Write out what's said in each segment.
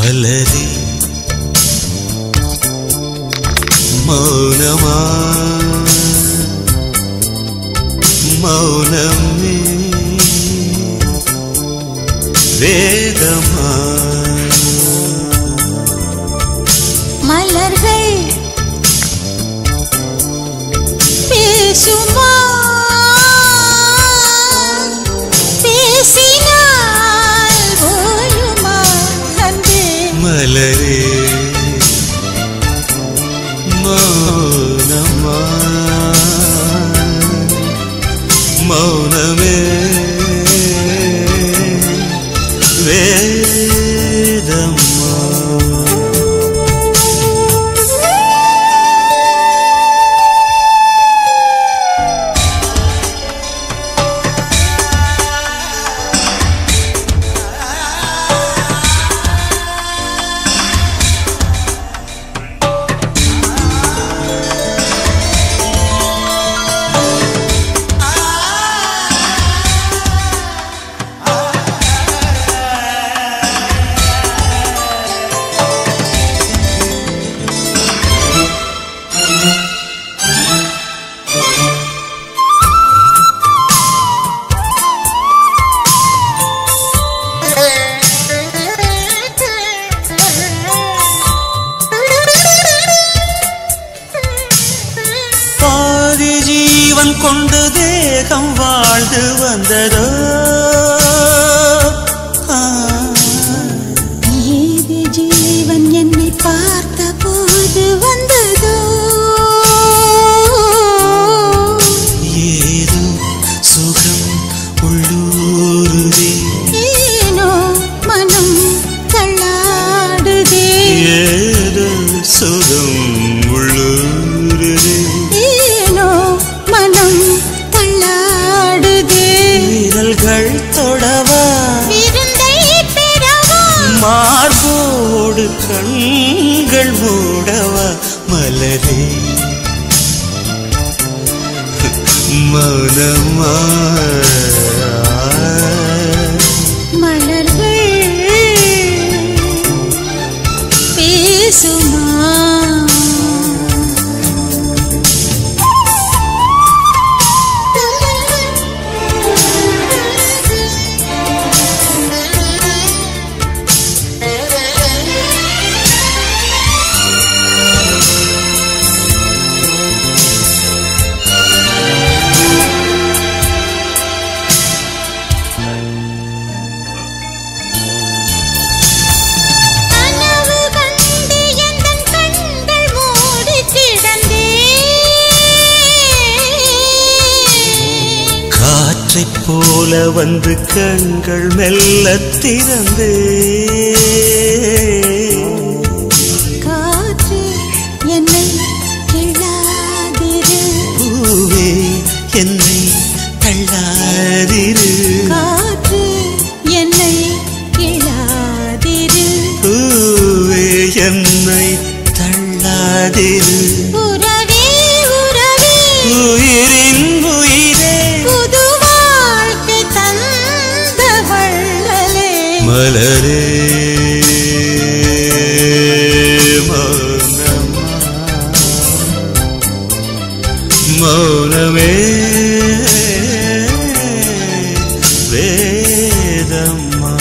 மலரே மௌனமா மௌனமே வேதமா மலர்கள் பேசுமா பேசினால் போயுமா அன்பே மலரே மௌனமா மௌனமே வேதமா கொண்டு தேகம் வாழ்ந்து வந்ததோ ஏது ஜீவன் என்னை பார்த்த போது வந்ததோ ஏதோ சுகம் உள்ளூருதே ஏனோ மனம் தள்ளாடுதே ஏதோ சுகம் உள்ளூருதே மனம் தள்ளாடுதே விரல்கள் தொடவா விருந்தை பெறவா மார்போடு கண்கள் மூடவா மலரே மௌனமா மலர்கள் பேசுமா போல வந்து கண்கள் மெல்ல திறந்தே காற்று என்னை கிள்ளாதிரு பூவே என்னை தள்ளாதிரு காற்று என்னை கிள்ளாதிரு பூவே என்னை தள்ளாதிரு உறவே உறவே உயிரின் உயிரே மலரே மௌனமா மௌனமே வேதமா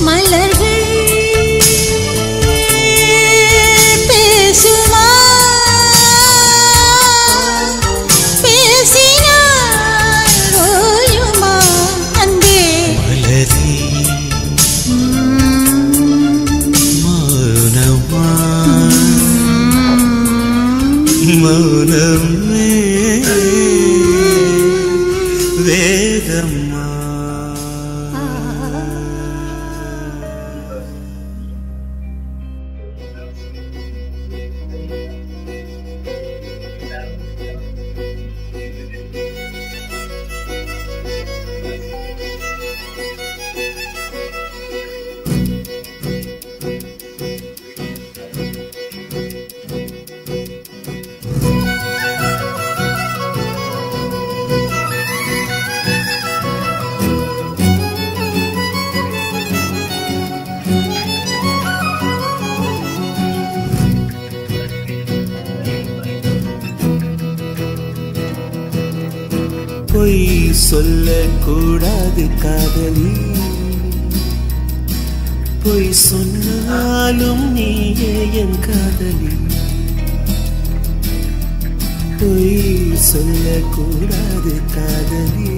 மலர்கள் பேசுமா பேசினால் ஓயுமா அன்பே மௌனமா மௌனமே வேதமா பொய் சொல்லக்கூடாது காதலி, பொய் சொன்னாலும் நீயே என் காதலி. பொய் சொல்லக்கூடாது காதலி,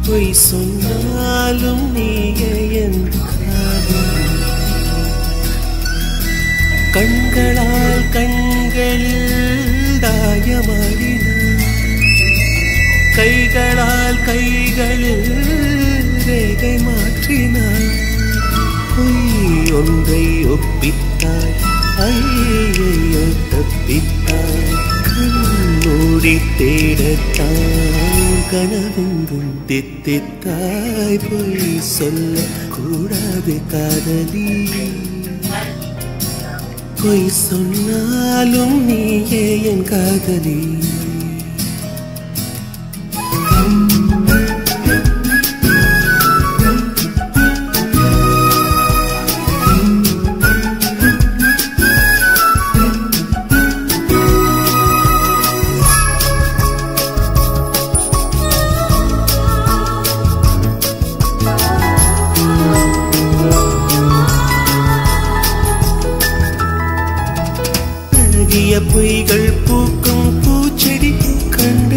பொய் சொன்னாலும் நீயே என் காதலி. கண்களால் கண்களில் தாயமாடினார், கைகளால் கைகளில் ரேகை மாற்றினார். பொய் ஒன்றை ஒப்பித்தாய், ஐயையோ தப்பித்தாய். கண்மூடி தேடத்தான் கனவெங்கும் தித்தித்தாய். பொய் சொல்ல கூடாது காதலி, பொய் சொன்னாலும் நீயே என் காதலி. பொய்கள் பூக்கும் பூச்செடி கண்ட,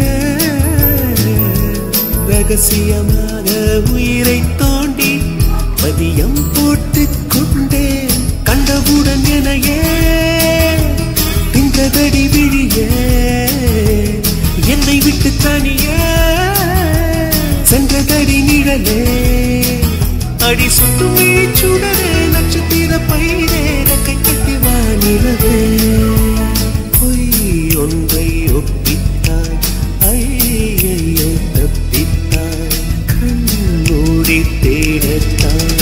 ரகசியமாக உயிரை தோண்டி பதியம் போட்டுக் கொண்டேன். கண்டவுடன் எனையே தின்றதடி விழியே, என்னை விட்டு தனியே சென்றதடி நிழலே. அடி சுட்டும் சுடரே, நட்சத்திர பயிரே, கை கட்டி வானிலவே. ஒன்றை ஒப்பித்தாய், ஐயையோ தப்பித்தாய். கண்மூடி தேடத்தான்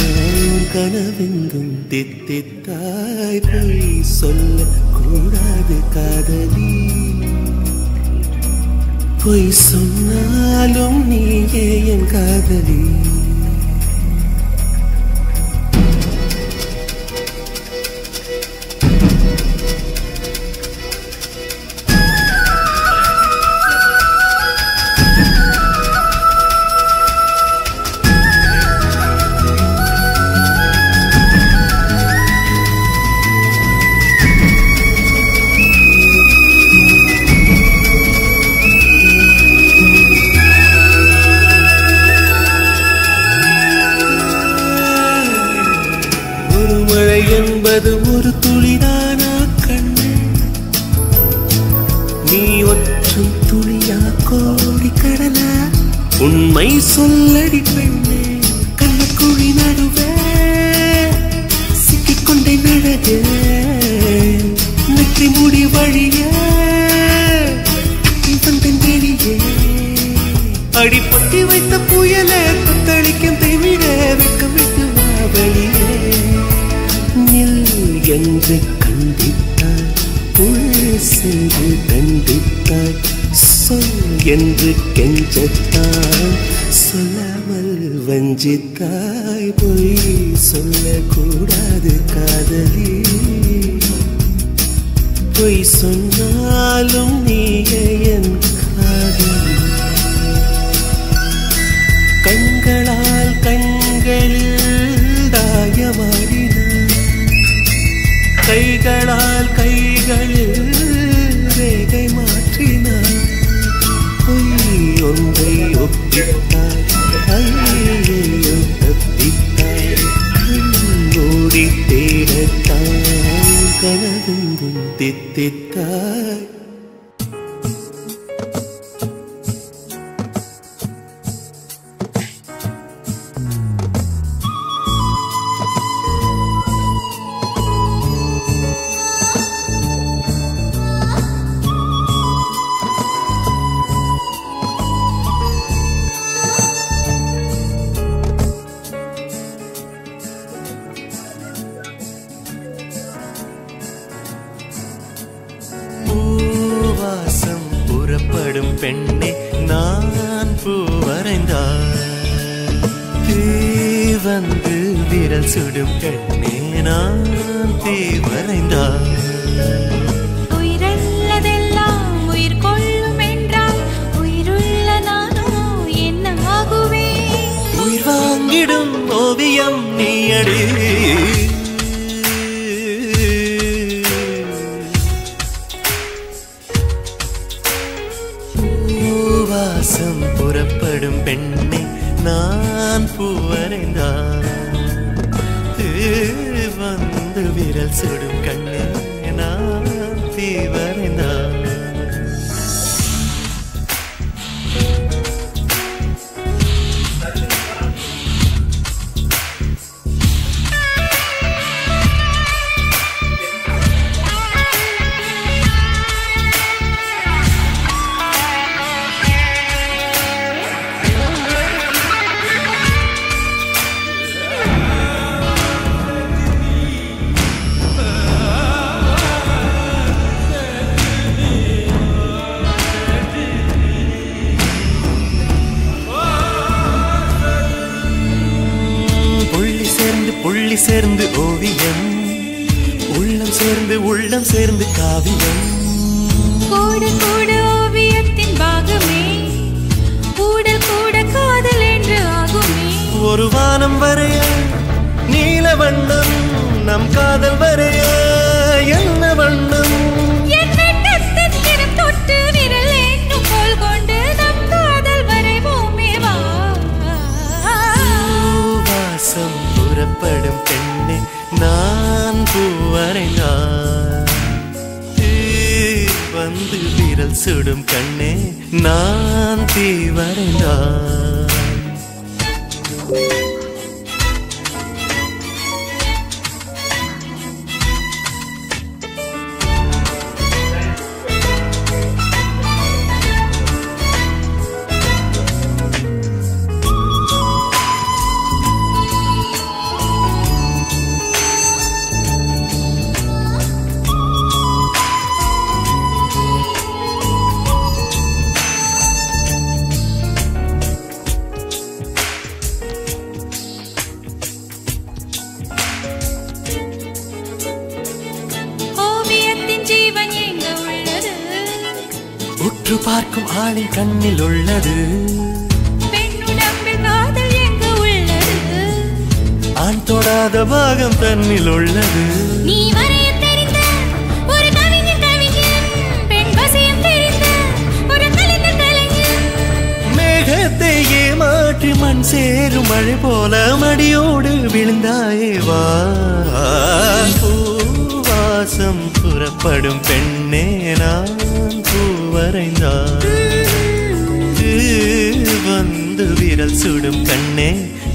கனவெங்கும் தித்தித்தாய். பொய் சொல்ல கூடாது காதலி, பொய் சொன்னாலும் நீயே என் காதலி. என்பது ஒரு துளிதானா கண்ணே, நீ ஒற்றும் துளியா கோடி கடலா? உண்மை சொல்லடி பெண்ணே, கண்ணக்குழி நடுவே சிக்கிக்கொண்டே நழகே. நெற்றி முடி வழியே வந்தேன் வெளியே. அடிப்பட்டி வைத்த புயலே தத்தளிக்கும் தெவிட வெட்கம் விட்டு வா வெளியே. என்று கண்டித்தாய், உள் சென்று கண்டித்தாய். சொல் என்று கெஞ்சத்தான் சொல்லாமல் வஞ்சித்தாய். பொய் சொல்லக்கூடாது காதலி, பொய் சொன்னாலும் நீயே என் காதலி. கண்களால் கண்களில் தாயமாடினார், கைகளால் கைகளில் ரேகை மாற்றினார். பொய் ஒன்றை ஒப்பித்தாய், ஐயையோ தப்பித்தாய். கண்மூடி தேடத்தான் கனவெங்கும் தித்தித்தாய். பெண்ணே நான் பூ வரைந்தாய், தீ வந்து விரல் சுடும் பெண்ணே நான் தீ வரைந்தாய். உயிரல்லதெல்லாம் உயிர் கொள்ளும் என்றால் வாங்கிடும் ஓவியம் நீயடி வாசம் புறப்படும் பெண்ணே நான் பூவரைந்தான் வந்து விரல் சுடும் கண்ணே நான் தீவரைந்தான் புள்ளி சேர்ந்து ஓவியம் உள்ளம் சேர்ந்து காவியம் கூட கூட ஓவியத்தின் பாகமே கூடல் கூட காதல் என்று ஆகுமே ஒரு வானம் வரைய நீல வண்ணம் நம் காதல் வரைய என்ன வண்ணம் என் வெட்டத்தின் தினம் தொட்டு விரல் என்னும் கோல் கொண்டு நம் காதல் வரைவோமே வா வாசம் புறப்படும் பெண்ணே நான் பூவரைந்தான் வந்து விரல் சுடும் கண்ணே நான் தீவரைந்தான் உற்று பார்க்கும் ஆளின் கண்ணில் உள்ளது பெண்ணுடம்பில் காதல் எங்கு உள்ளது ஆண் தொடாத பாகம் தன்னில் உள்ளது நீ வரைய தெரிந்த ஒரு கவிஞன் பெண் வசியம் தெரிந்த ஒரு கலைஞன் மேகத்தை ஏமாற்றி மண் சேரும் மழை போல மடியோடு விழுந்தாயே வா பூவாசம் புறப்படும் பெண்ணே நான் பூவரைந்தான் வந்து விரல் சுடும் கண்ணே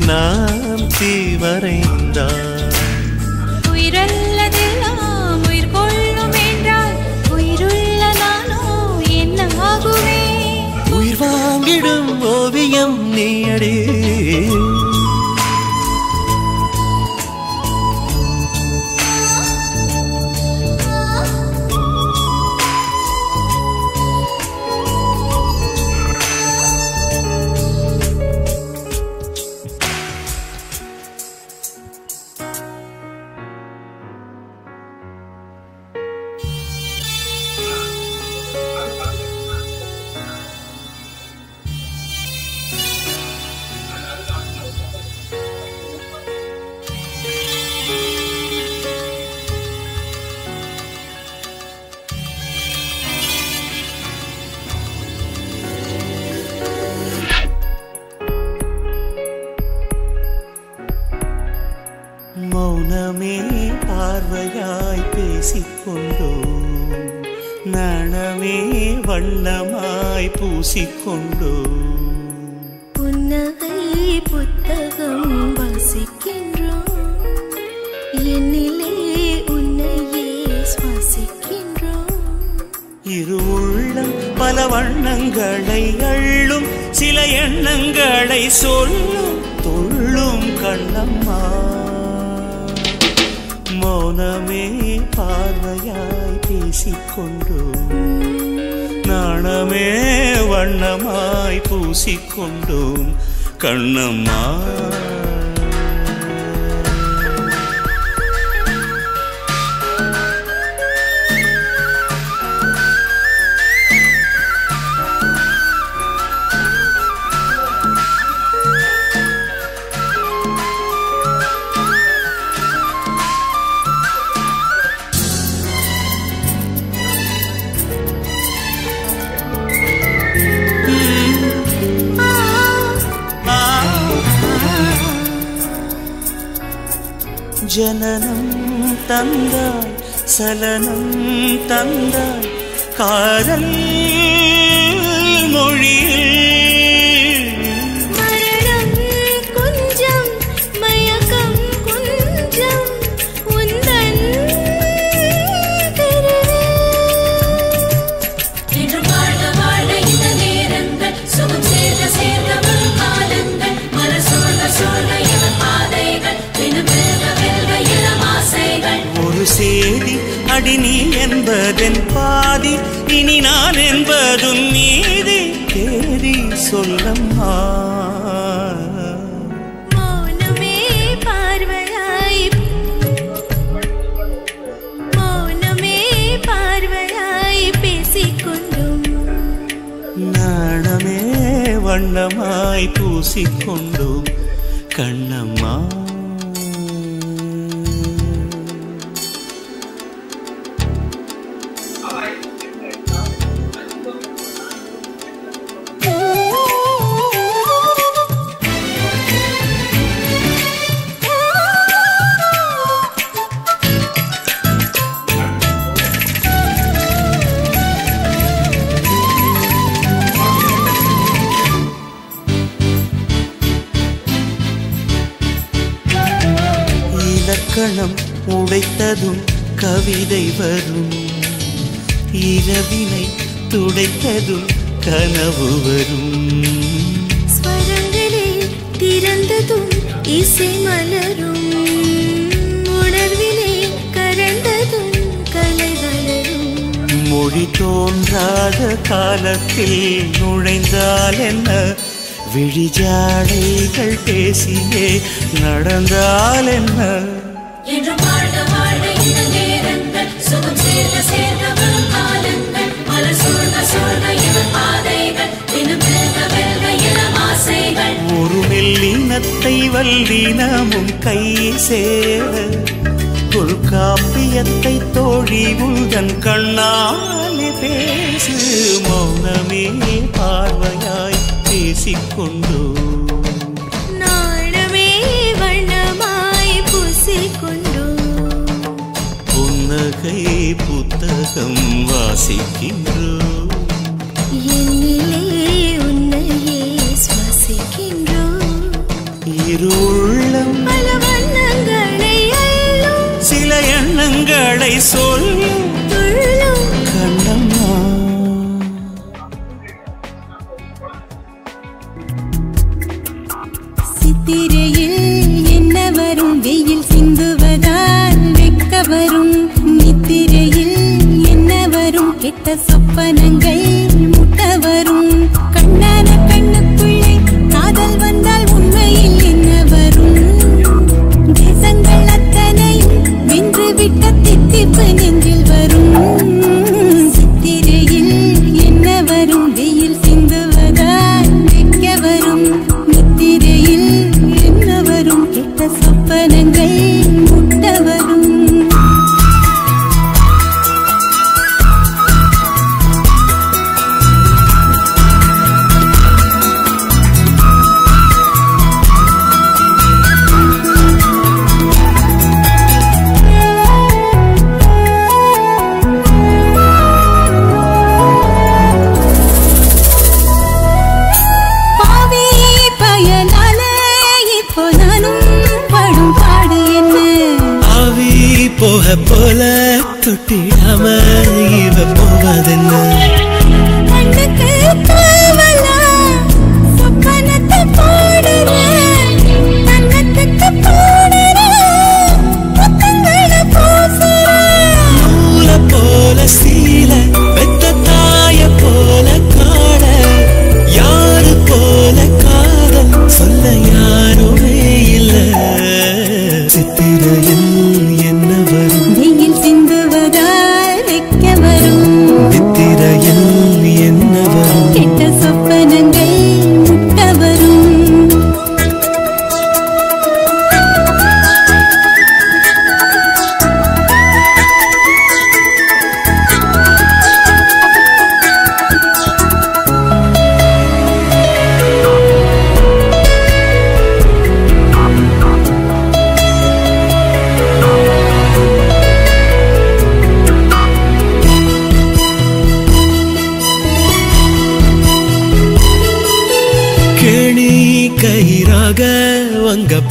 நான் தீவரைந்தான் உயிரல்லதெல்லாம் உயிர் கொள்ளும் என்றால் உயிருள்ள நானோ என்ன ஆகுவே உயிர் வாங்கிடும் ஓவியம் நீயடி மௌனமே பார்வையாய் பேசிக்கொண்டோம் நாணமே வண்ணமாய் பூசிக்கொண்டோம் புன்னகை புத்தகம் வாசிக்கின்றோம் என்னிலே உன்னையே சுவாசிக்கின்றோம் இரு உள்ளம் பல வண்ணங்களை அள்ளும் சில எண்ணங்களை சொல்லும் துள்ளும் கண்ணம்மா மௌனமே பார்வையாய் பேசிக்கொண்டோம் நாணமே வண்ணமாய் பூசிக்கொண்டோம் கண்ணம்மா ஜனனம் தந்தாய் சலனம் தந்தாய் காதல் மொழியில் மரணம் கொஞ்சம் மயக்கம் கொஞ்சம் உந்தன் இன்று வாழ வாழ இந்த நேரங்கள் சுகம் சேர்க்க சேர்க்க வரும் காலங்கள் மலர் சூழ்க சூழ்க இவன் பாதைகள் தினம் வெல்க வெல்க இளம் ஆசைகள் ஒரு சேதி அடி நீ என்பதன் பாதி இனி நான் என்பதும் நீதி தேதி சொல்லம்மா மௌனமே பார்வையாய் பேசிக்கொண்டும் நாணமே வண்ணமாய் பூசிக்கொண்டும் கண்ணம்மா இலக்கணம் உடைத்ததும் கவிதை வரும் இரவினை துடைத்ததும் கனவு வரும் ஸ்வரங்களே திறந்ததும் இசை மலரும் உணர்விலே கரண்டதும் கலை வளரும் மொழி தோன்றாத காலத்தில் நுழைந்தால் என்ன விழிஜாடைகள் பேசியே நடந்தால் என்ன இன்று வாழ வாழ இந்த நேரங்கள் சுகம் சேர்க்க சேர்க்க வரும் காலங்கள் மலர் சூழ்க சூழ்க இவன் பாதைகள் தினம் வெல்க வெல்க இளம் ஆசைகள் ஒரு மெல்லினத்தை வல்லினமும் கை சேர தொல்காப்பியத்தை தோழி உள்தன் கண்ணாலே பேசு மௌனமே பார்வையாய் பேசிக்கொண்டோ நாணமே வண்ணமாய் பூசிக்கொண்டோ புன்னகை புத்தகம் வாசிக்கின்றோ என்னிலே உன்னையே சுவாசிக்கின்றோ இருள்ளம் பல வண்ணங்களை அள்ளும் சில எண்ணங்களை சொல்லும் துள்ளும் கண்ணம்மா சித்திரையில் என்ன வரும் வெயில் சிந்துவதால் வெக்க வரும் நித்திரையில் என்ன வரும் கெட்ட சொப்பனங்கள் முட்ட வரும் கண்ணான கண்ணுக்குள்ளே காதல் வந்தால் உண்மையில் என்ன வரும் தேசங்கள் அத்தனையும் வென்று விட்ட தித்திப்பு நெஞ்சில் வரும் சித்திரையில் என்ன வரும் வெயில் சிந்துவதால் வெக்க வரும் நித்திரையில் என்ன வரும் கெட்ட சொப்பனங்கள் முட்ட வரும் பாவி பயனால இப்போ நானும் படும் பாடு என்ன ஆவி போக போல தொட்டிடாம இவ போவதென்ன கண்ணுக்கு காவலா சொப்பனத்தை போடுறேன் தங்கத்துக்கு போடுறேன் முத்தங்களை பூசுறேன் நூல போல சீல பெத்த தாய போல காண யாரு போல காதல் சொல்ல யாருமே இல்ல சித்திரையில் என்ன வரும் வெயில் சிந்துவதால் வெக்க வரும் நித்திரையில் என்ன வரும்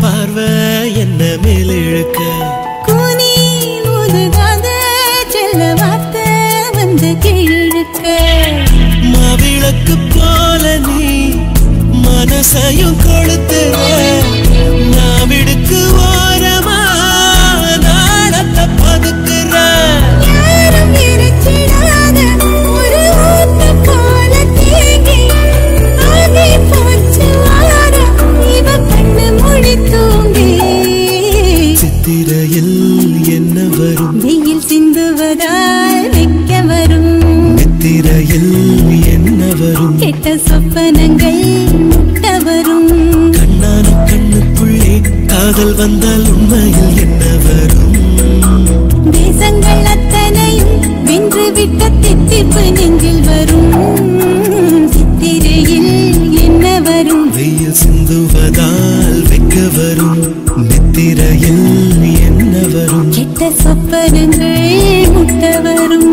பார்வை என்ன மேல் இழுக்க கூனி முதுகாத செல்ல வார்த்தை வந்து கீழுக்க மாவிளக்கு போல நீ மனசையும் கொளுத்துற நாவிடுக்கு ஓரமா நாடத்தை பதுக்குற யாரும் இறைச்சிடாத ஒரு ஊத்த போல தேங்கி ஆகி போச்சு வாரம் இவ கண்ணு முடி தூங்கி சித்திரையில் என்ன வரும் வெயில் சிந்துவதால் வைக்க வரும் நித்திரையில் என்ன வரும் கெட்ட சொப்பனங்கள் முட்ட வரும் கண்ணான கண்ணுக்குள்ளே காதல் வந்தால் உண்மையில் என்ன வரும் தேசங்கள் அத்தனையும் வென்று விட்ட தித்திப்பு நெஞ்சில் வரும் சித்திரையில் என்ன வரும் வெயில் சிந்துவதால் வைக்க வரும் நித்திரையில் என்ன வரும் கெட்ட சொப்பனங்கள் முட்ட வரும்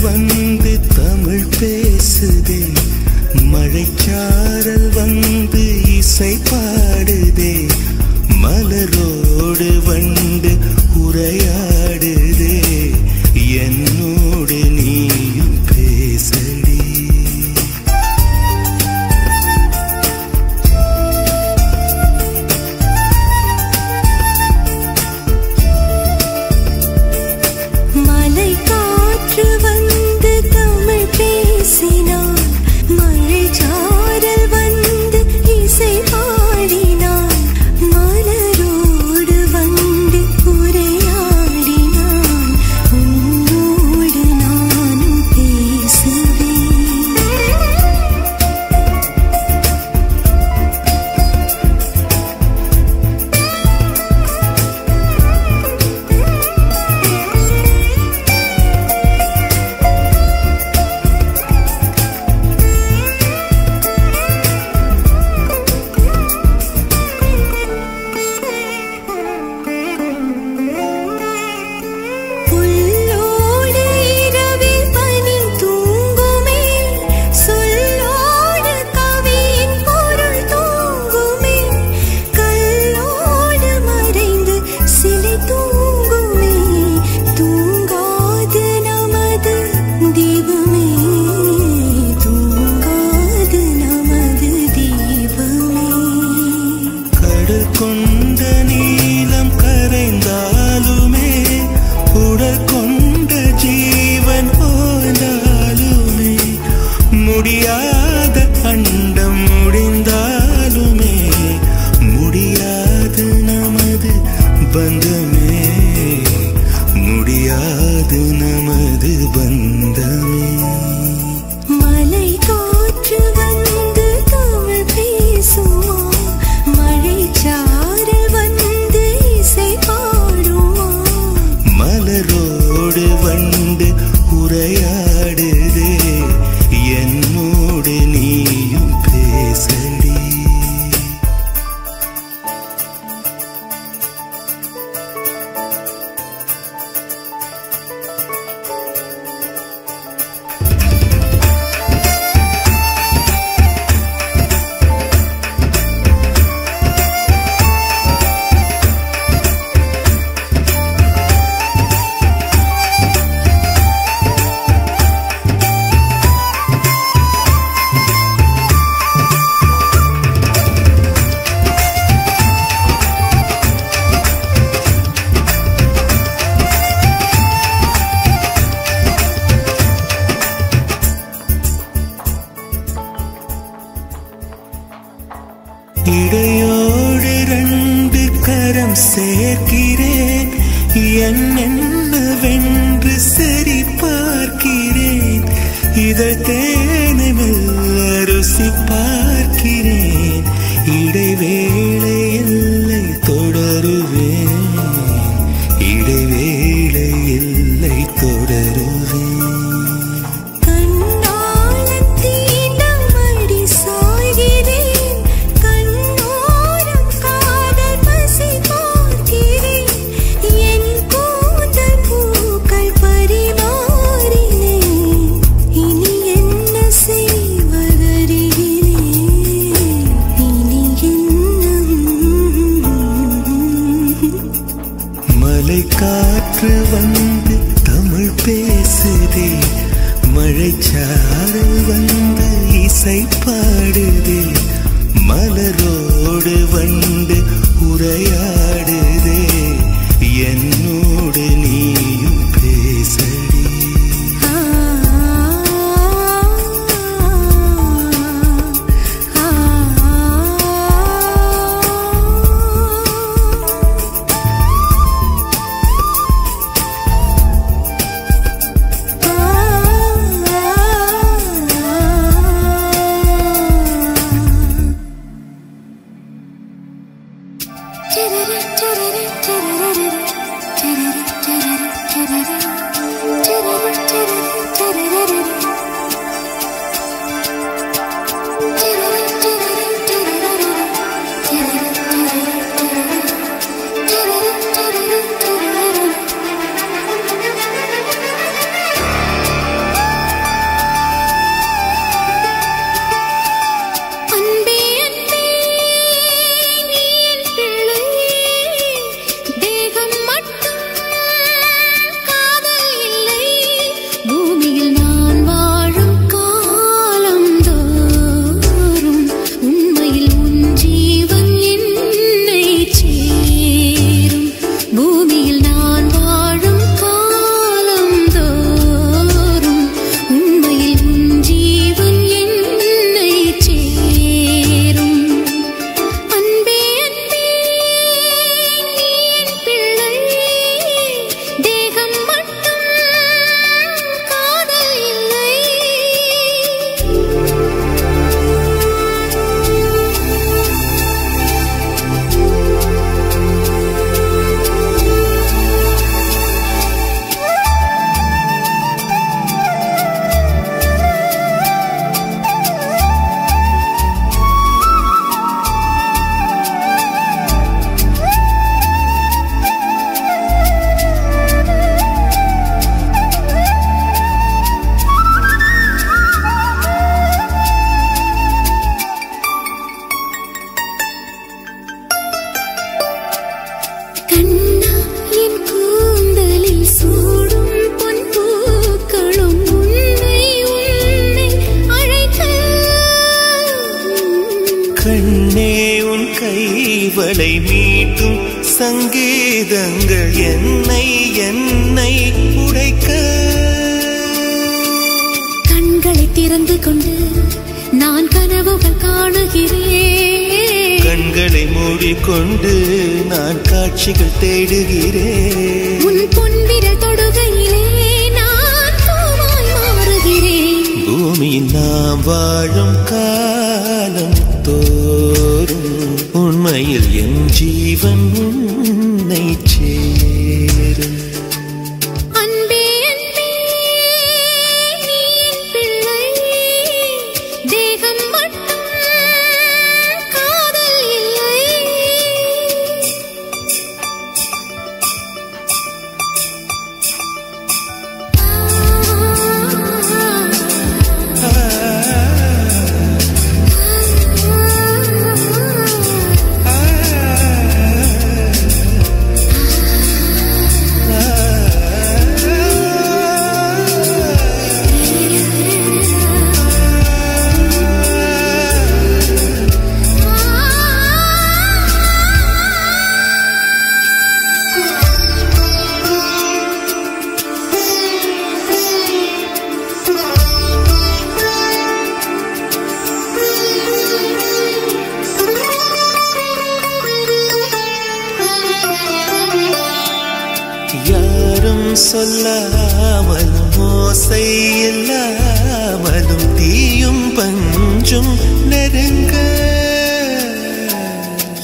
வந்து தமிழ் பேசுதே மழைச்சாரல் வந்து இசை பாடுதே மலரோடு வண்டு உரையாடுதே என்னோடு நீயும் பேசடி முடியாத அண்டம் முடிந்தாலுமே முடியாது நமது பந்தமே முடியாது நமது பந்தமே மலை காற்று வந்து தமிழ் பேசுமா மழை சாரல் வந்து இசை பாடுமா மலரோடு வண்டு உரையாடுதே என்னோடு நீயும் பேசடி என்னென்னவென்று சரி பார்க்கிறேன். இதழ் தேனை மெல்ல ருசி பார்க்கிறேன். இடைவேளை எல்லை தொடருவேன். இடைவேளை எல்லை தொடருவேன். காற்று வந்து தமிழ் பேசுதே. மழைச்சாரல் வந்து இசை பாடுதே. மலரோடு வந்து உரையாடுதே. என்னோடு நீயும் பேசடி. கைவளை மீட்டும் சங்கீதங்கள் என்னை என்னை உடைக்க. கண்களை திறந்து கொண்டு நான் கனவுகள் காணுகிறேன். கண்களை மூடிக்கொண்டு நான் காட்சிகள் தேடுகிறேன். உன் பொன்விரல் தொடுகையிலே நான் பூவாய் மாறுகிறேன். பூமியில் நாம் வாழும் காலம் தோறும் உண்மையில் என் ஜீவன் உன்னை சேரும். அன்பே அன்பே நீ என் பிள்ளை. தேகம் மட்டும் காதல் இல்லை. சொல்லாமலும் ஓசை இல்லாமலும் தீயும் பஞ்சும் நெருங்க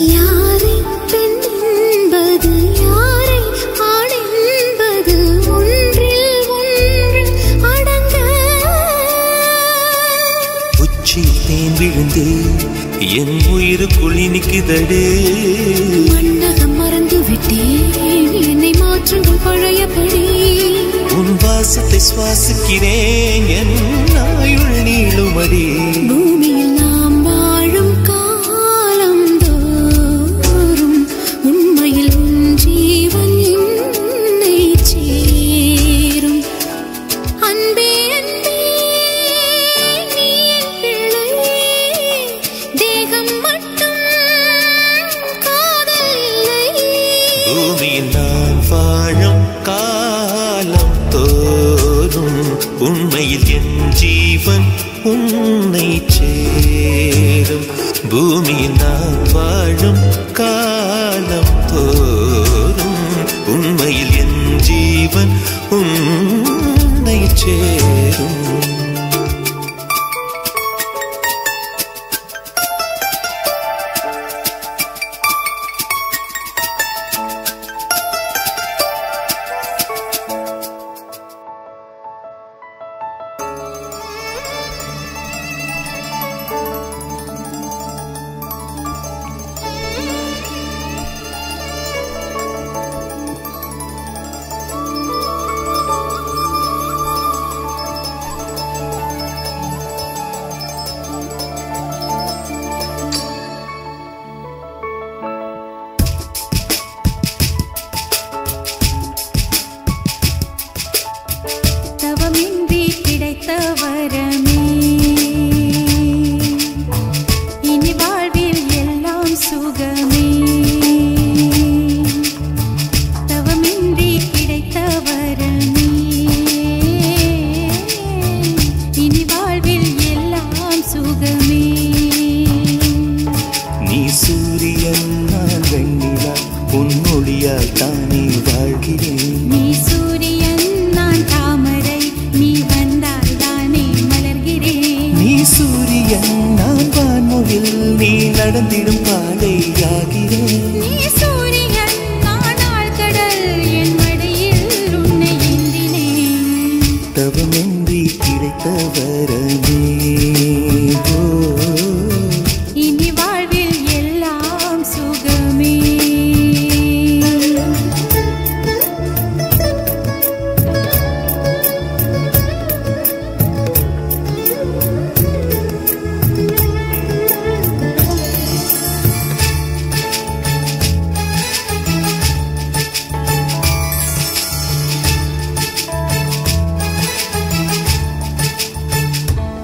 யாரை பெண் என்பது யாரை ஆண் என்பது ஒன்றில் ஒன்று அடங்க உச்சி தேன் விழுந்து என் உயிருக்குள் இனிக்குதடு மன்னகம் மறந்து விட்டேன் என்னை மாற்றுங்கள் பழையபடி உன் வாசத்தை சுவாசிக்கிறேன் என் ஆயுள் நீளுமடி பூமியில் நாம் வாழும் காலம் தோறும் உண்மையில் உன் ஜீவன் என்னை சேரும் அன்பே அன்பே நீ என் பிள்ளை தேகம் மட்டும் காதல் இல்லை பூமியில் நான் வாழும் காலம் தோறும் உண்மையில் என் ஜீவன் உன்னை சேரும் பூமியில் நான் வாழும் காலம் தோறும் உண்மையில் என் ஜீவன் உன்னை சேரும் தவமின்றி கிடைத்த வரமே இனி வாழ்வில் எல்லாம் சுகமே தவமின்றி கிடைத்த வரமே இனி வாழ்வில் எல்லாம் சுகமே நீ சூரியன் நான் வெண்ணிலா உன்னொழியால் தானே வாழ்கிறேன் நீ சூரியன் நான் தாமரை நீ வந்தால் தானே மலர்கிறேன் நீ சூரியன் நான் வான்மொழில் நீ நடந்திடும் பாதையாகிறேன் நீ சூரியன் நான் ஆழ்கடல் என் மடியில் உன்னை ஏந்தினேன் தவமின்றி கிடைத்த வரமே ஓ இனி வாழ்வில் எல்லாம் சுகமே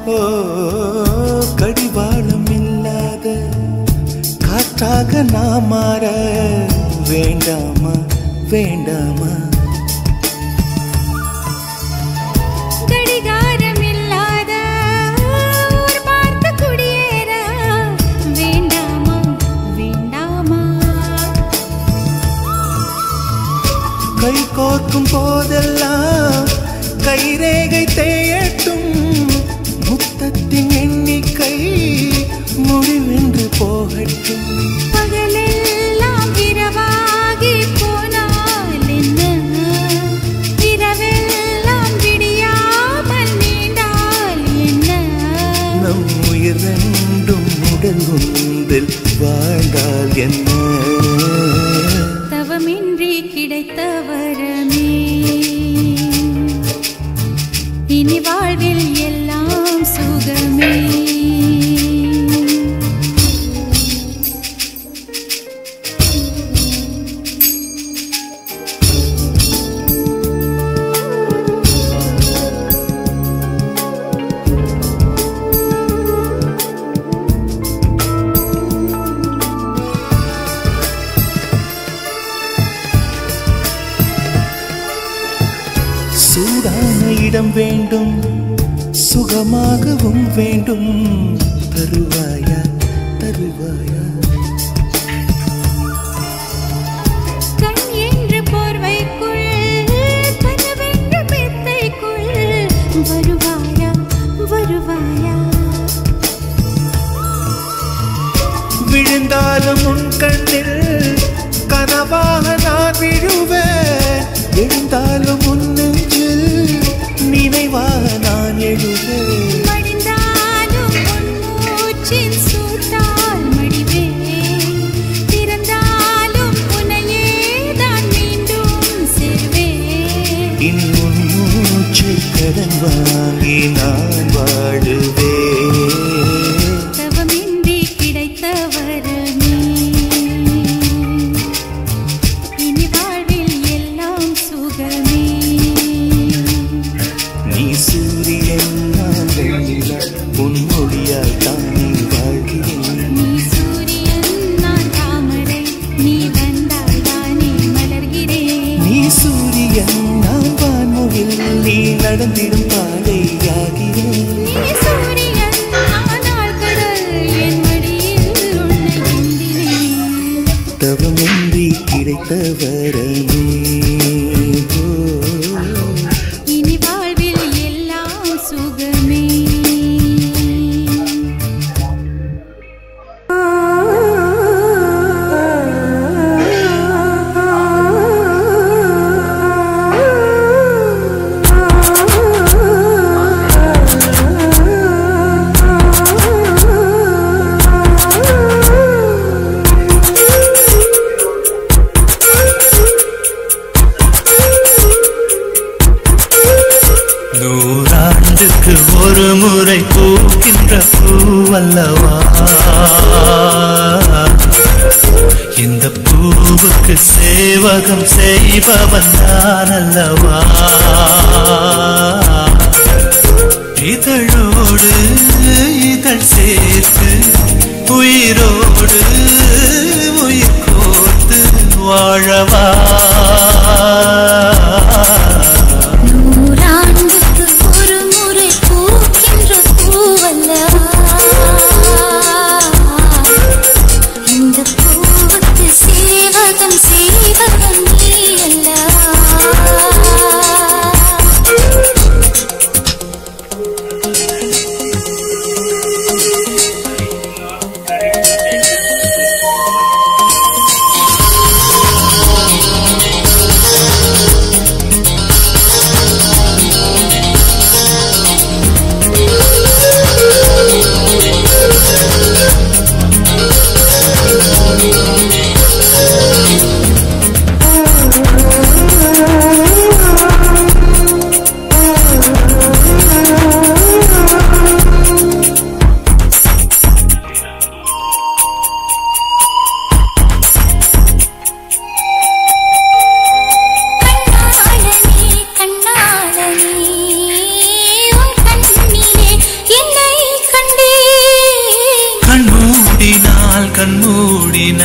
ஓ கடிவாளம் இல்லாத காற்றாக நான் மாற வேண்டாமா வேண்டாமா கடிகாரம் இல்லாத ஊர் பார்த்து குடியேற வேண்டாமா வேண்டாமா கை கோர்க்கும் போதெல்லாம் கைரேகை தேயட்டும் முத்தத்தின் எண்ணிக்கை முடிவென்று போகட்டும் பகலெல்லாம் இரவாகி போனால் என்ன இரவெல்லாம் விடியாமல் நீண்டால் என்ன நம் உயிர் ரெண்டும் உடல் ஒன்றில் வாழ்ந்தால் என்ன தவமின்றி கிடைத்த வரமே இனி வாழ்வில் எல்லாம் சுகமே சூடான இடம் வேண்டும் சுகமாகவும் வேண்டும் தருவாயா தருவாயா கண் என்று போர்வைக்குள் இனி உன் மூச்சை கடன் வாங்கி நான் வாழுவேன். தவமின்றி கிடைத்த வரமே இனி வாழ்வில் எல்லாம் சுகமே. நீ சூரியன் நான் வெண்ணிலா உன் மொழியால் தானே வாழ்கிறேன். நீ சூரியன் நான் தாமரை நீ வந்தால் தானே மலர்கிறேன். நீ சூரியன் நான் வான்முகில் நீ நடந்திடும் பாதையாகிறேன். நீ சூரியன் ஆனால் கடல் என் மடியில் உன்னை ஏந்தினேன். தவமின்றி கிடைத்த வரமே இனி வாழ்வில் எல்லாம் சுகமே. நூறாண்டுக்கு ஒரு முறை பூக்கின்ற பூவல்லவா இந்த பூவுக்கு சேவகம் செய்பவன் நான் அல்லவா. இதழோடு இதழ் சேர்த்து உயிரோடு உயிர் கோர்த்து வாழவா. நூறாண்டுக்கு ஒரு முறை பூக்கின்ற பூவல்லவா இந்த பூவுக்கு சேவகம் செய்வகம் நீ அல்லவா.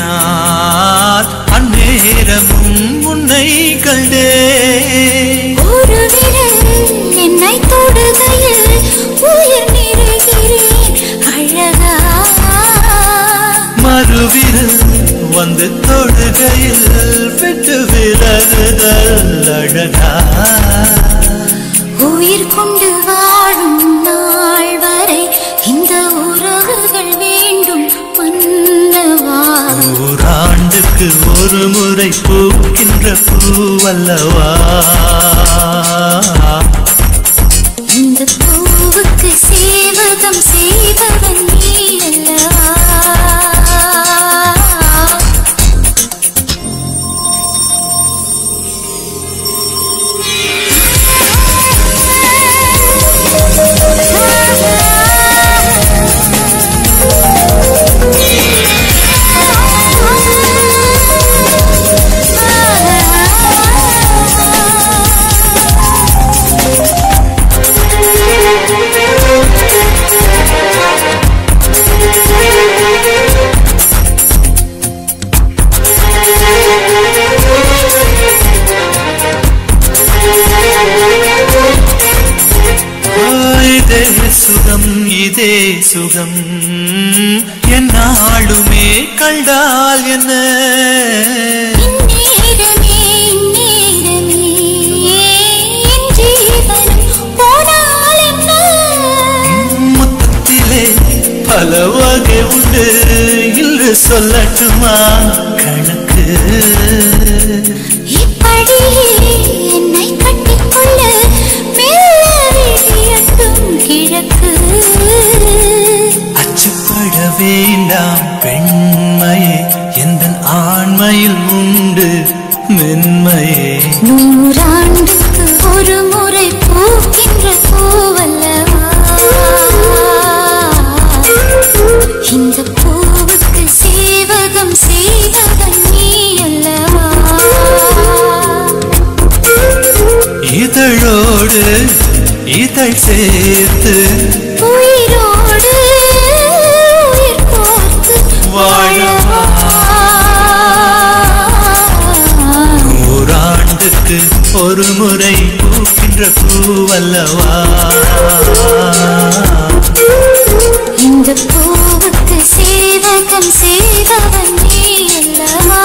கண்மூடினால் அந்நேரமும் உன்னை கண்டே. ஒரு விரல் என்னை தொடுகையில் உயிர் நிறைகிறேன் அழகா. மறுவிரல் வந்து தொடுகையில் விட்டு விலகுதல் அழகா. உயிர் கொண்டு வாழும் நாள் வரை இந்த உறவுகள் வேண்டும் மன்னவா. நூறாண்டுக்கு ஒரு முறை பூக்கின்ற பூவல்லவா இந்த பூவுக்கு சேவகம் செய்வதன் நீ அல்லவா. சுகம் இதே சுகம் என்னாலுமே கண்டால் என்ன. இந்நேரமே இந்நேரமே என் ஜீவனம் போனால் என்ன. முத்தத்திலே பல வகை உண்டு இன்று சொல்லட்டுமா கணக்கு. இப்படியே என்னை கட்டிக்கொள்ள மெல்ல விழியட்டும் கிழக்கு. அச்சுப்பட வேண்டாம் பெண்மையே எந்தன் ஆண்மையில் உண்டு மென்மையே. நூறாண்டுக்கு இதழோடு இதழ் சேர்த்து உயிரோடு உயிர் கோர்த்து வாழவா நூறாண்டுக்கு ஒரு முறை பூக்கின்ற பூவல்லவா இந்த பூவுக்கு சேவகம் செய்தவன் நீ அல்லவா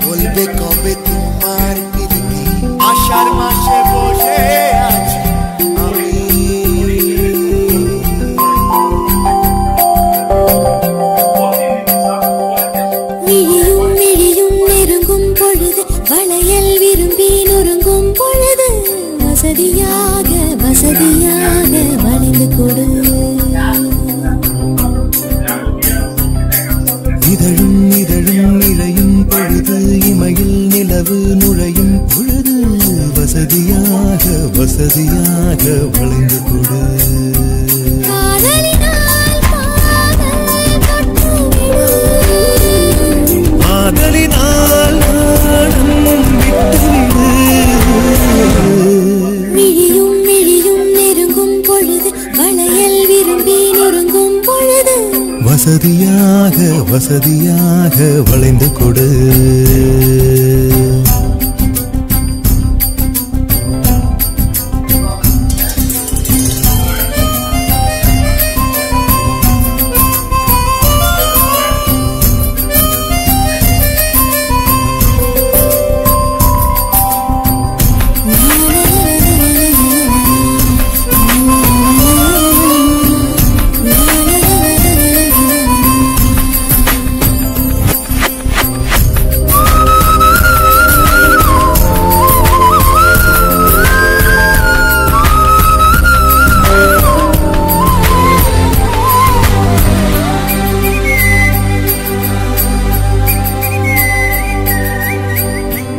বলবে কবে তোমার প্রীতি আষাঢ় মাসে বসে আছি আমি விழியும் விழியும் நெருங்கும் பொழுது வளையல் விரும்பி நொறுங்கும் பொழுது வசதியாக வசதியாக வளைந்து கொடு இதழும் இதழும் இழையும் பொழுது இமையில் நிலவு நுழையும் பொழுது வசதியாக வசதியாக வளைந்து கொடு காதலினால் காதல் தொட்டுவிடு காதலினால் நாணம் விட்டுவிடு விழியும் விழியும் நெருங்கும் பொழுது வளையல் விரும்பி நொறுங்கும் பொழுது வசதியாக வசதியாக வளைந்து கொடு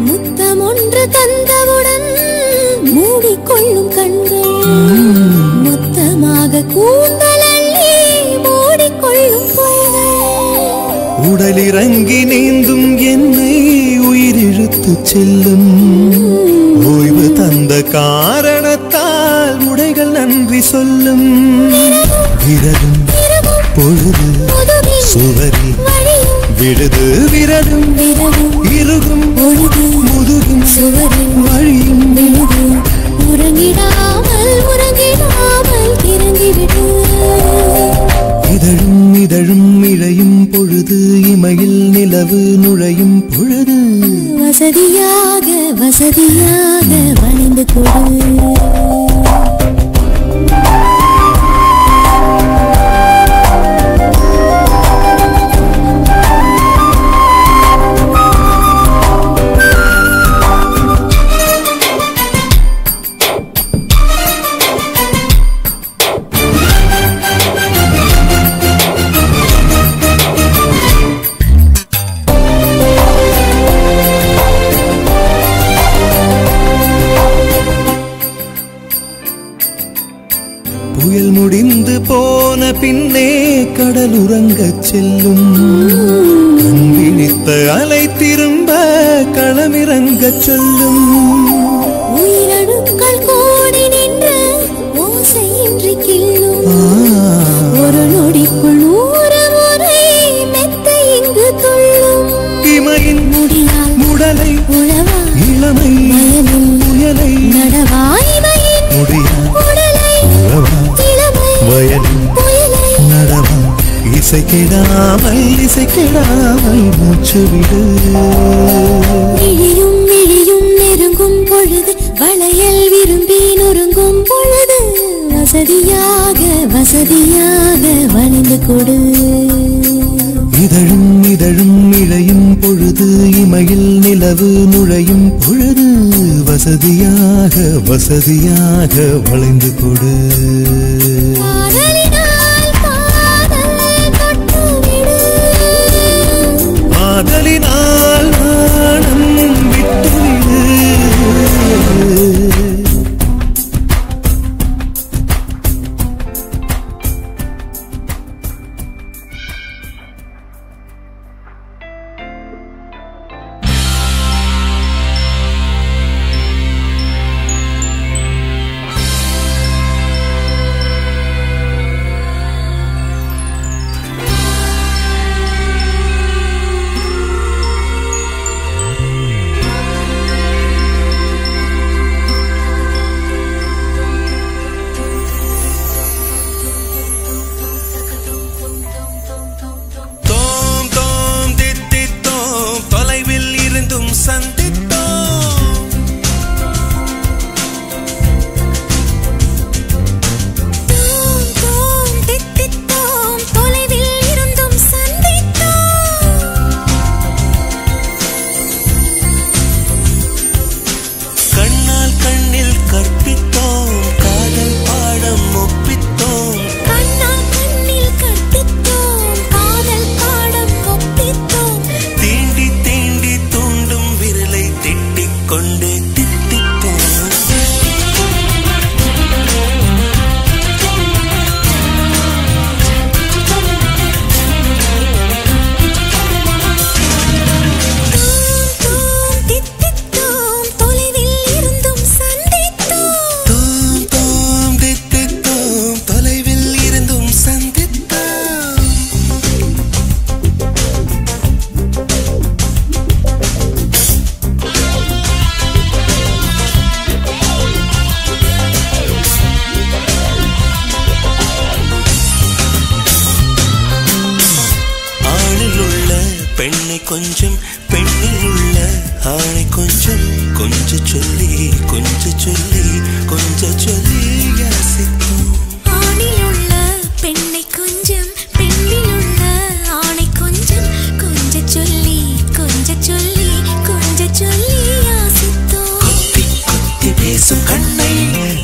முத்தம் ஒன்று தந்தவுடன் மூடிக்கொள்ளும் கண்கள் மொத்தமாக கூந்தல் அள்ளி மூடிக்கொள்ளும் பொய்கள் உடலிறங்கி நீந்தும் என்னை உயிரிழுத்து செல்லும் ஓய்வு தந்த காரணத்தால் உடைகள் நன்றி சொல்லும் விரலும் பொழுது சுவரி விடுது விரலும் இருகும் முதுகும் சுவரின் வழியும் விழுது உறங்கிடாமல் உறங்கிடாமல் இறங்கிவிடு இதழும் இதழும் இழையும் பொழுது இமையில் நிலவு நுழையும் பொழுது வசதியாக வசதியாக வளைந்து கொடு புயல் முடிந்து போன பின்னே கடல் உறங்கச் செல்லும் கண் விழித்த அலை திரும்ப களமிறங்கச் சொல்லும் உயிரணுக்கள் கோடி நின்று ஓசையின்றி கிள்ளும் ஒரு நொடிக்குள் 100 முறை மெத்த இங்கு துள்ளும் இமையின் முடியால் முடலை உழவா இளமை வயலில் புயலை நடவா இமையின் முடியால் உடலை உழவா இளமை வயலில் புயலை நடவா இசைக்கிடாமல் மூச்சு விடு விழியும் விழியும் நெருங்கும் பொழுது வளையல் விரும்பி வசதியாக வசதியாக வளைந்து கொடு. இதழும் இதழும் இழையும் பொழுது இமையில் நிலவு நுழையும் பொழுது வசதியாக வசதியாக வளைந்து கொடு. காதலினால் காதல் தொட்டுவிடு. காதலினால் நாணம் விட்டுவிடு. கொஞ்சம் பெண்ணில் உள்ள ஆணை கொஞ்சம் கொஞ்ச சொல்லி யாசித்தோம். ஆணில் உள்ள பெண்ணை கொஞ்சம் பெண்ணில் உள்ள ஆணை கொஞ்சம் கொஞ்ச சொல்லி யாசித்தோம். கொத்தி கொத்தி பேசும் கண்ணை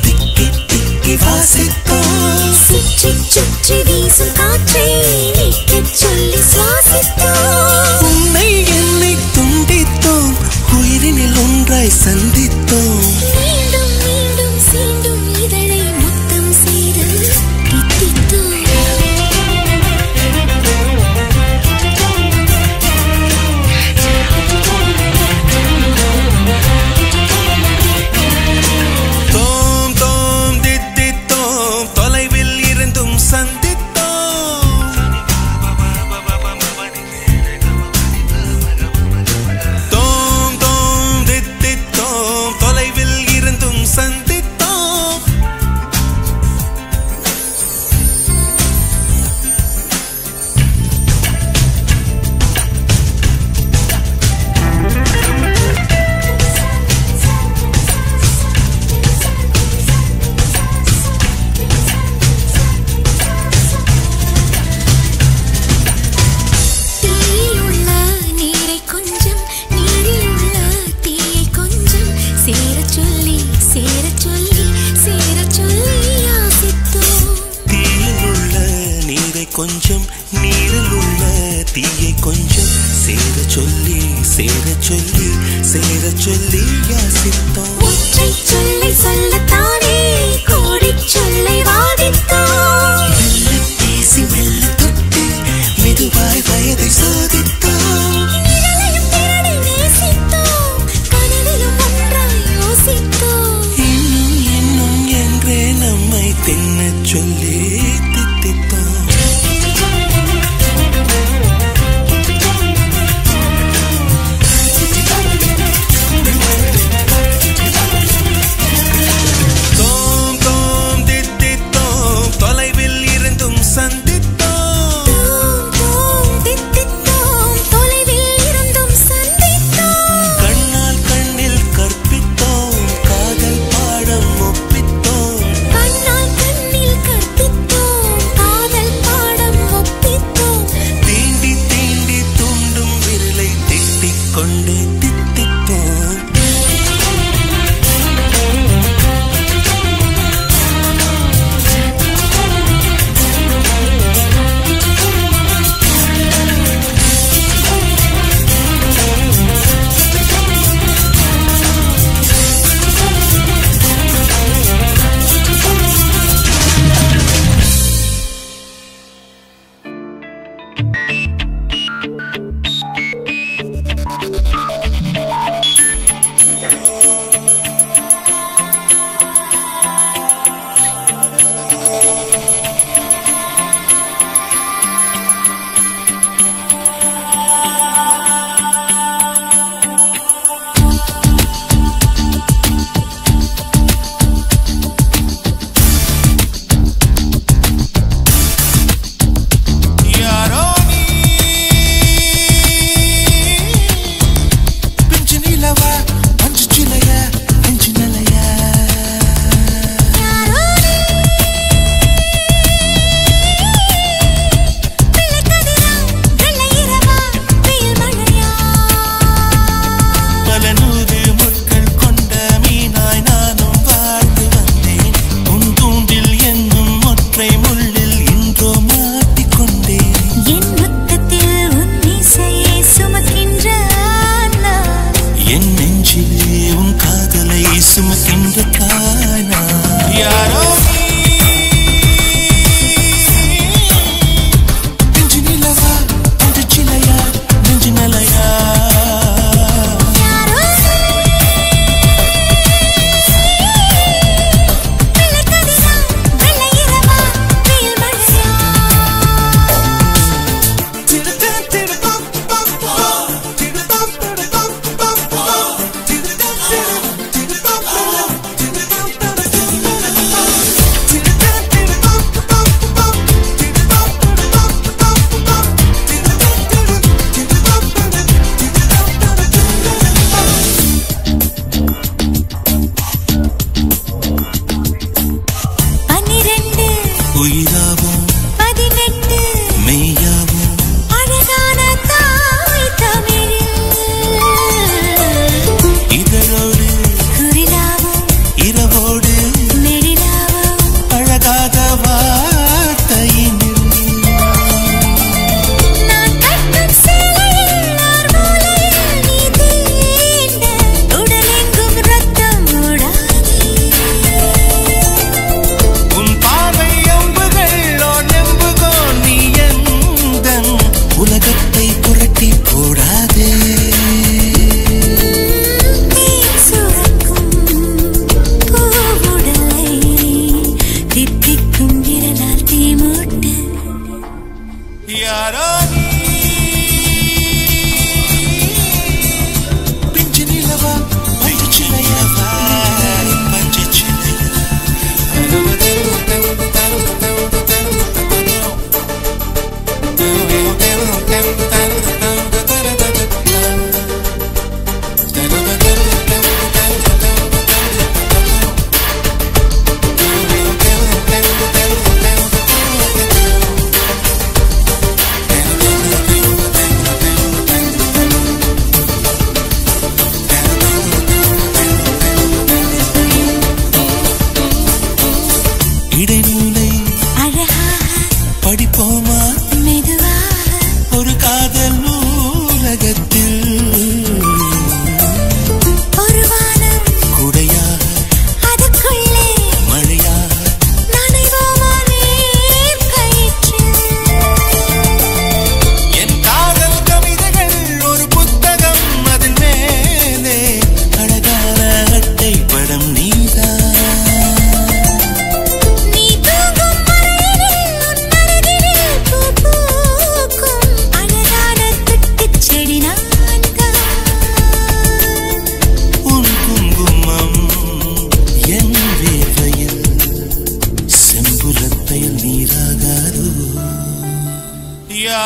திக்கி திக்கி வாசித்தோம். சுற்றி சுற்றி வீசும் காற்றை நிற்கச் சொல்லி சுவாசித்தோம். உன்னை என்னை துண்டித்தோம், உயிரினில் ஒன்றாய் சந்தித்தோம். மீண்டும் மீண்டும் சீண்டும் இதழை முத்தம் செய்து கித்தித்தோம். தோம் தோம் தித்தித்தோம், தொலைவில் இருந்தும் சந்தித்தோம். தோம் தோம் தித்தித்தோம், தொலைவில் இருந்தும் சந்தித்தோம். தீயில் உள்ள நீரை கொஞ்சம் நீரில் உள்ள தீயை கொஞ்சம் சேரச் சொல்லி யாசித்தோம். தீயில் உள்ள நீரை கொஞ்சம் நீரில் உள்ள தீயை கொஞ்சம் சேரச் சொல்லி யாசித்தோம். ஒற்றைச் சொல்லை சொல்லத்தானே கோடிச் சொல்லை வாதித்தோம். மெல்ல பேசி மெல்ல தொட்டு மெதுவாய் வயதை சோதித்தோம். நிழலையும் திரளை நேசித்தோம். கனவிலும் ஒன்றாய் யோசித்தோம். இன்னும் என்றே நம்மை தின்னச் சொல்லி தித்தித்தோம். தோம் தோம் தித்தித்தோம், தொலைவில் இருந்தும் சந்தித்தோம். தோம் தோம் தித்தித்தோம், தொலைவில் இருந்தும் சந்தித்தோம். கண்ணால் கண்ணில் கற்பித்தோம், காதல் பாடம் ஒப்பித்தோம். கண்ணால் கண்ணில்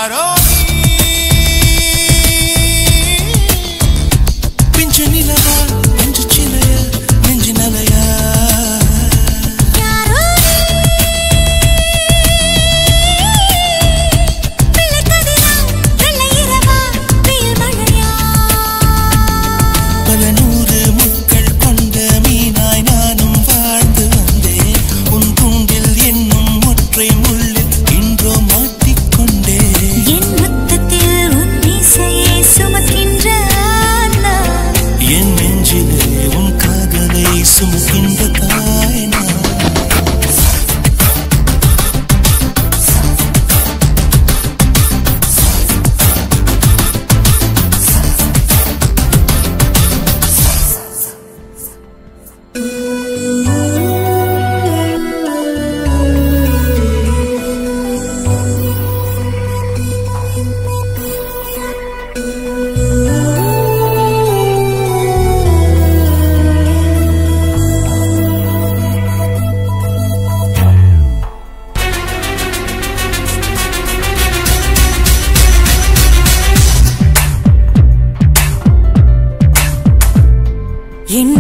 யாரோ பிஞ்சு நிலவா நெஞ்சு சிலையா நெஞ்சு நலையா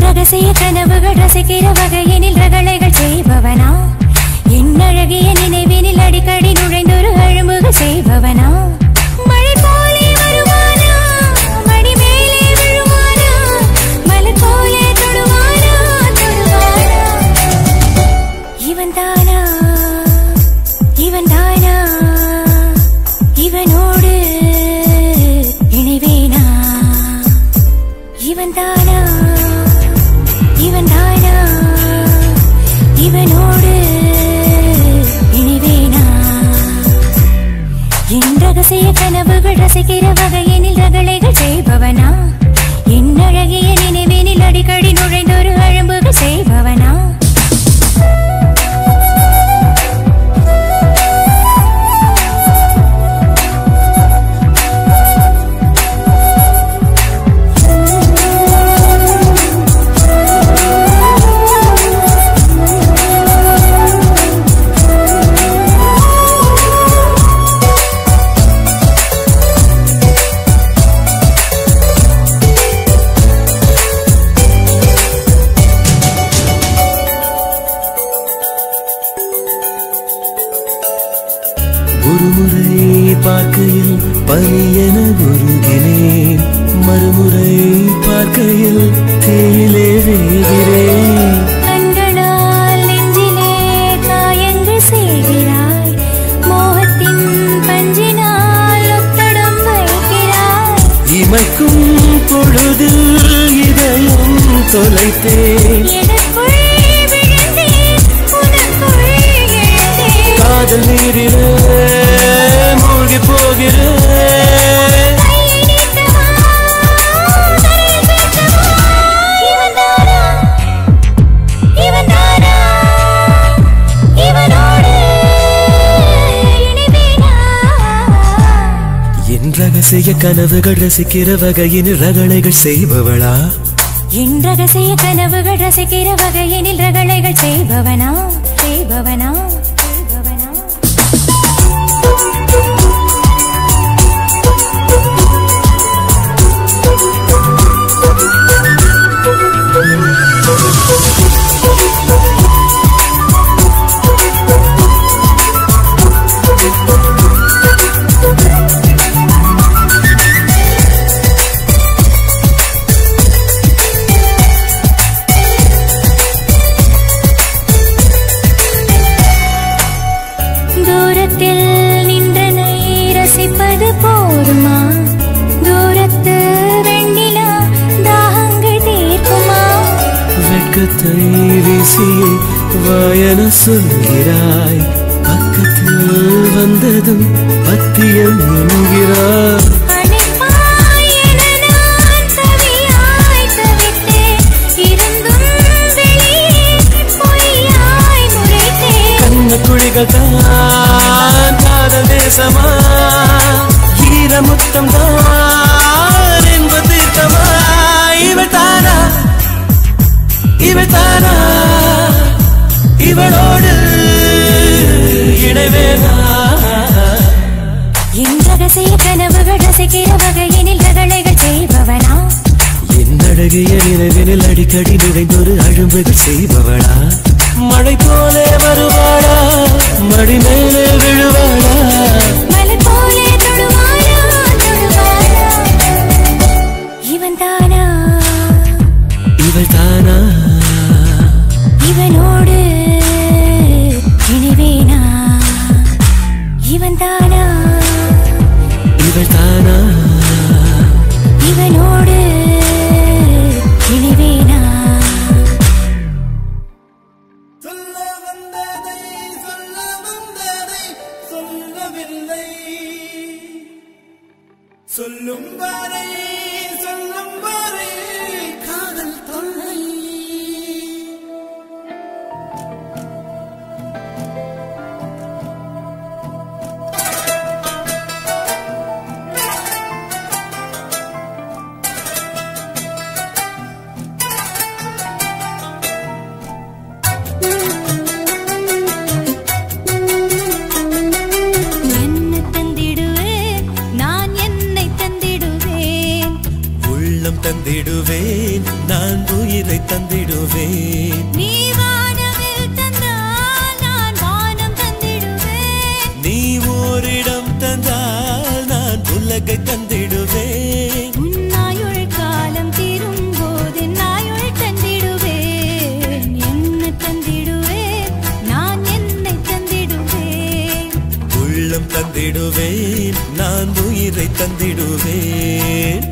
ரகசிய கனவுகள் ரசிக்கிற வகையினில் ரகளைகள் செய்பவனா என்னழகிய நினைவினில் அடிக்கடி நுழைந்தொரு அழும்புகள் செய்பவனா மழை போலே வருவானா மடி மேலே விழுவானா மலர் போலே தொடுவானா தொடுவானா இவன் தானா இவனோடு இணைவேனா இவன் தானா இவனோடு இணைவேனா என் ரகசிய கனவுகள் ரசிக்கிற வகையினில் ரகளைகள் செய்பவனா என்னழகிய நினைவினில் அடிக்கடி நுழைந்தொரு அழும்புகள் செய்பவனா பார்க்கையில் பனியென உருகினேன் மறுமுறை பார்க்கையில் தேயிலே வேகிறேன் கண்களால் நெஞ்சிலே காயங்கள் செய்கிறாய் மோகத்தின் பஞ்சினால் ஒத்தடம் வைக்கிறாய் இமைக்கும் பொழுதில் இதயம் தொலைத்தேன் காதல் நீரிலே மூழ்கி போகிறேன் என் ரகசிய கனவுகள் ரசிக்கிற வகையினில் ரகளைகள் செய்பவளா என் ரகசிய கனவுகள் ரசிக்கிற வகையினில் ரகளைகள் செய்பவனா செய்பவனா வீசியே வாயன சொல்கிறாய் பக்கத்தில் வந்ததும் பத்தியம் என்கிறாய் கண்ண குழிகள் தான் காதல் தேசமா ஈரமுத்தம் தான் என்பது தீர்த்தமா இவள் தானா இவளோடு இணைவேனா ஆசைய கனவுகள் ரசிக்கிற வகையினில் ரகளைகள் செய்பவனா என் அழகிய நினைவினில் அடிக்கடி நிறைந்தொரு அழும்புகள் செய்பவளா மழை போலே வருவாளா மடி மேலே விழுவாளா மலை போலே தொடுவாளா தொடுவாளா இவன் தானா இவள் தானா இவனோடு இணைவேனா இவன் தானா இவள் தானா இவனோடு இணைவேனா சொல்ல வந்ததை சொல்லவில்லை சொல்லும் வரை காதல் தொல்லை என்ன தந்திடுவேன் நான் என்னை தந்திடுவேன் உள்ளம் தந்திடுவேன் நான் உயிரை தந்திடுவேன் நீ வானவில் தந்தால் நான் வானம் தந்திடுவேன் நீ ஓரிடம் தந்தால் நான் உலகை தந்திடுவேன் உன்னாயுள் காலம் தீரும் போது நாயுள் தந்திடுவேன் என்ன தந்திடுவேன் நான் என்னை தந்திடுவேன் உள்ளம் தந்திடுவேன் நான் உயிரை தந்திடுவேன்